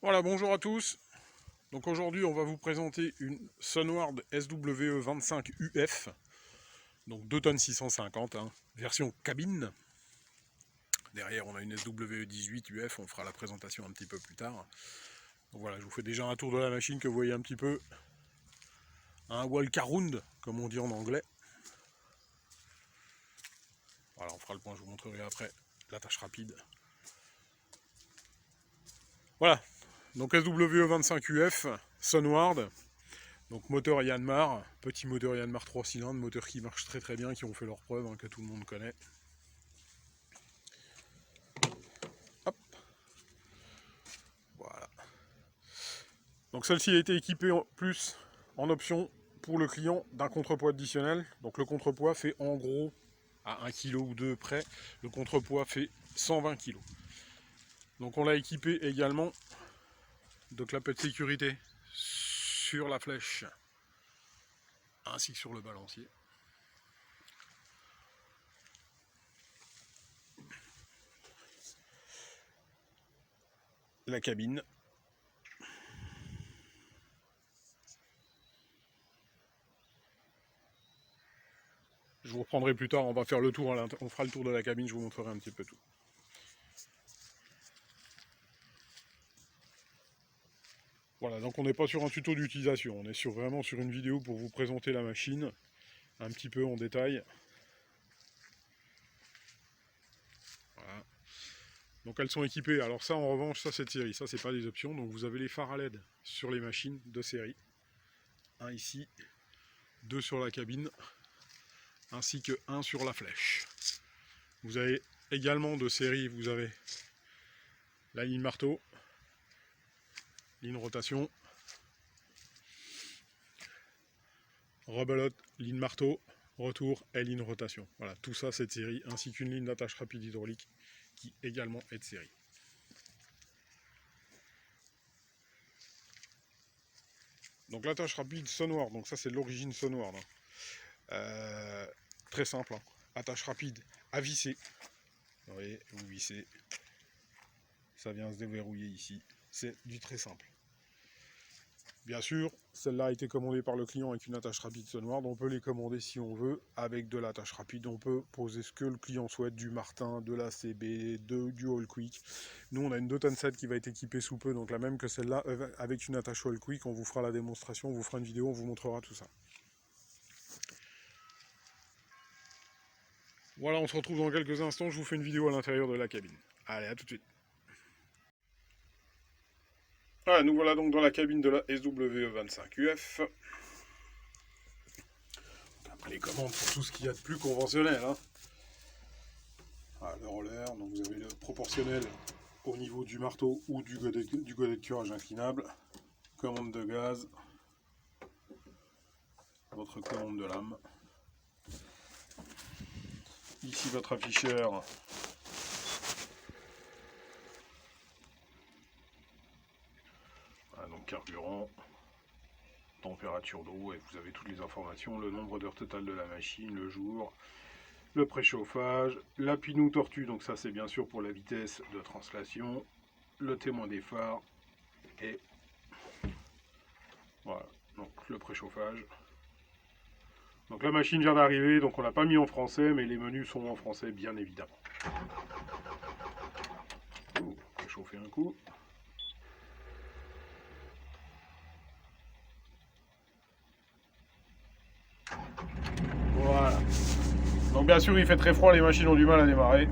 Voilà, bonjour à tous. Donc aujourd'hui, on va vous présenter une Sunward SWE25 UF, donc 2 tonnes 650, version cabine. Derrière, on a une SWE18 UF, on fera la présentation un petit peu plus tard. Donc voilà, je vous fais déjà un tour de la machine que vous voyez un petit peu. Un walk around, comme on dit en anglais. Voilà, on fera le point, je vous montrerai après la tâche rapide. Voilà, donc SWE25 UF, Sunward. Donc moteur Yanmar, petit moteur Yanmar 3 cylindres, moteur qui marche très très bien, qui ont fait leurs preuves, que tout le monde connaît. Hop. Voilà. Donc celle-ci a été équipée en plus, en option, pour le client, d'un contrepoids additionnel. Donc le contrepoids fait en gros, à 1 kg ou 2 près, le contrepoids fait 120 kg. Donc on l'a équipé également de clapets de sécurité sur la flèche, ainsi que sur le balancier. La cabine. Je vous reprendrai plus tard, on va faire le tour, on fera le tour de la cabine, je vous montrerai un petit peu tout. Voilà, donc on n'est pas sur un tuto d'utilisation, on est vraiment sur une vidéo pour vous présenter la machine, un petit peu en détail. Voilà. Donc elles sont équipées, alors ça en revanche, ça c'est de série, ça c'est pas des options, donc vous avez les phares à LED sur les machines de série. Un ici, deux sur la cabine, ainsi que un sur la flèche. Vous avez également de série, vous avez la ligne marteau, ligne rotation, rebelote, ligne marteau, retour et ligne rotation. Voilà, tout ça c'est de série, ainsi qu'une ligne d'attache rapide hydraulique qui également est de série. Donc l'attache rapide Sunward, donc ça c'est l'origine Sunward. Très simple, attache rapide à visser. Vous voyez, vous vissez, ça vient se déverrouiller ici. C'est du très simple. Bien sûr, celle-là a été commandée par le client avec une attache rapide Sunward. On peut les commander si on veut avec de l'attache rapide. On peut poser ce que le client souhaite, du Martin, de la CB, du All Quick. Nous, on a une 2 tonnes 7 qui va être équipée sous peu, donc la même que celle-là, avec une attache All Quick. On vous fera la démonstration, on vous fera une vidéo, on vous montrera tout ça. Voilà, on se retrouve dans quelques instants. Je vous fais une vidéo à l'intérieur de la cabine. Allez, à tout de suite. Voilà, nous voilà donc dans la cabine de la SWE25 UF. Après les commandes pour tout ce qu'il y a de plus conventionnel. Voilà, le roller, donc vous avez le proportionnel au niveau du marteau ou du godet de curage inclinable. Commande de gaz. Votre commande de lame. Ici votre afficheur. Voilà, donc carburant, température d'eau, et vous avez toutes les informations, le nombre d'heures totales de la machine, le jour, le préchauffage, la pinou tortue, donc ça c'est bien sûr pour la vitesse de translation, le témoin des phares, et voilà, donc le préchauffage. Donc la machine vient d'arriver, donc on l'a pas mis en français, mais les menus sont en français bien évidemment. On va chauffer un coup. Voilà. Donc bien sûr il fait très froid, les machines ont du mal à démarrer.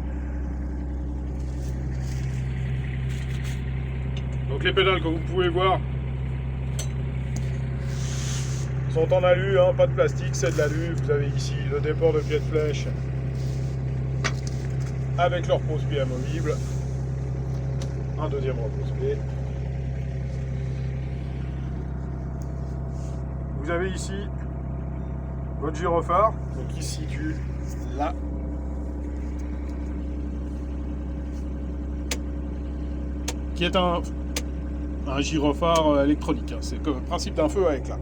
Donc les pédales, comme vous pouvez voir, sont en alu, pas de plastique, c'est de l'alu. Vous avez ici le déport de pied de flèche avec leur repose-pied amovible. Un deuxième repose-pied. Vous avez ici votre gyrophare, donc qui se situe là. Qui est un gyrophare électronique. C'est le principe d'un feu à éclat.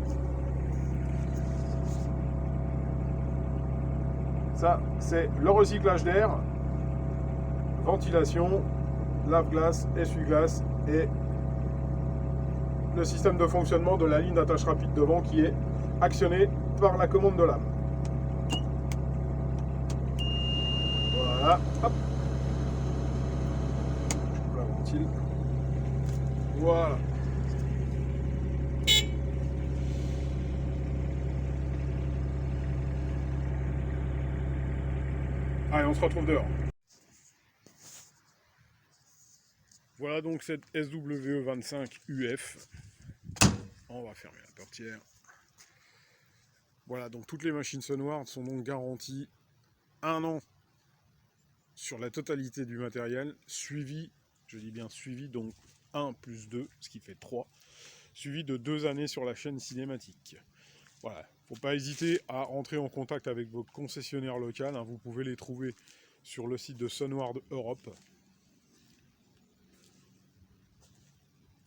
Ça, c'est le recyclage d'air, ventilation, lave-glace, essuie-glace et le système de fonctionnement de la ligne d'attache rapide devant qui est actionnée par la commande de lame. Voilà, hop. Je coupe la ventile. Voilà. Allez, on se retrouve dehors. Voilà donc cette SWE25UF. On va fermer la portière. Voilà, donc toutes les machines Sunward sont donc garanties 1 an sur la totalité du matériel, suivi, je dis bien suivi, donc 1 plus 2, ce qui fait 3, suivi de 2 années sur la chaîne cinématique. Voilà, faut pas hésiter à rentrer en contact avec vos concessionnaires locaux, hein, vous pouvez les trouver sur le site de Sunward Europe.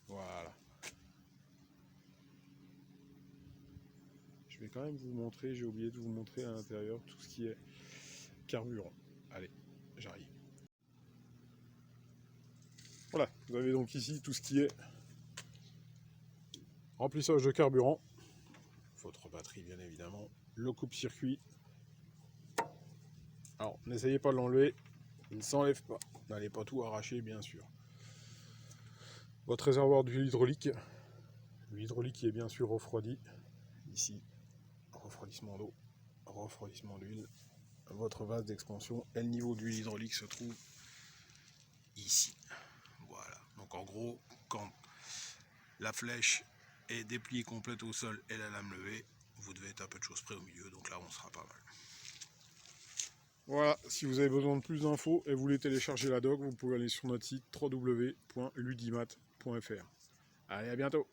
Voilà. Je vais quand même vous montrer, j'ai oublié de vous montrer à l'intérieur tout ce qui est carburant. Allez, j'arrive. Voilà, vous avez donc ici tout ce qui est remplissage de carburant, votre batterie bien évidemment, le coupe-circuit. Alors, n'essayez pas de l'enlever, il ne s'enlève pas. N'allez pas tout arracher, bien sûr. Votre réservoir d'huile hydraulique. L'huile hydraulique qui est bien sûr refroidi. Ici, refroidissement d'eau, refroidissement d'huile. Votre vase d'expansion et le niveau d'huile hydraulique se trouve ici. Voilà. Donc en gros, quand la flèche est dépliée complète au sol et la lame levée, vous devez être un peu de choses près au milieu. Donc là, on sera pas mal. Voilà, si vous avez besoin de plus d'infos et vous voulez télécharger la doc, vous pouvez aller sur notre site www.ludimat.fr. Allez, à bientôt!